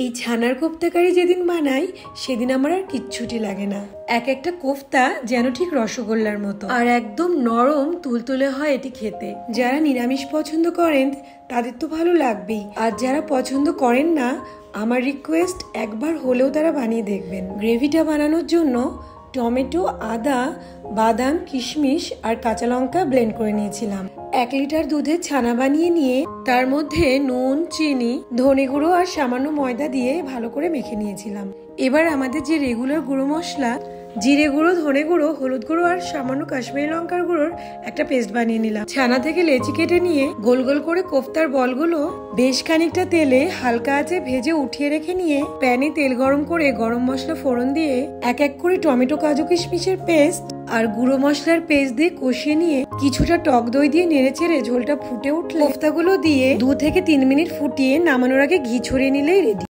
এই ছানার কোফতাকারি যেদিন বানাই সেদিন আমার আর কিচ্ছুটি লাগে না। এক একটা কোফতা যেন ঠিক রসগোল্লার মতো, আর একদম নরম তুলতুলে হয় এটি খেতে। যারা নিরামিষ পছন্দ করেন তাদের তো ভালো লাগবেই, আর যারা পছন্দ করেন না আমার রিকোয়েস্ট একবার হলেও তারা বানিয়ে দেখবেন। গ্রেভিটা বানানোর জন্য টমেটো, আদা, বাদাম, কিশমিশ আর কাঁচা লঙ্কা ব্লেন্ড করে নিয়েছিলাম। 1 লিটার দুধের ছানা বানিয়ে নিয়ে তার মধ্যে নুন, চিনি, ধনে গুঁড়ো আর সামান্য ময়দা দিয়ে ভালো করে মেখে নিয়েছিলাম। এবার আমাদের যে রেগুলার গুঁড়ো মশলা, জিরে গুঁড়ো, ধনে গুঁড়ো, হলুদ গুঁড়ো আর সামান্য কাশ্মীরি লঙ্কার গুঁড়োর একটা পেস্ট বানিয়ে নিলাম। ছানা থেকে লেচি কেটে নিয়ে গোল গোল করে কোফতার বলগুলো বেশ খানিকটা তেলে হালকা আঁচে ভেজে উঠিয়ে রেখে নিয়ে প্যানে তেল গরম করে গরম মশলা ফোড়ন দিয়ে এক এক করে টমেটো, কাজু, কিশমিশের পেস্ট আর গুঁড়ো মশলার পেস্ট দিয়ে কষিয়ে নিয়ে কিছুটা টক দই দিয়ে নেড়েচেড়ে ঝোলটা ফুটে উঠলে কোফতাগুলো দিয়ে 2 থেকে 3 মিনিট ফুটিয়ে নামানোর আগে ঘি ছড়িয়ে নিলেই রেডি।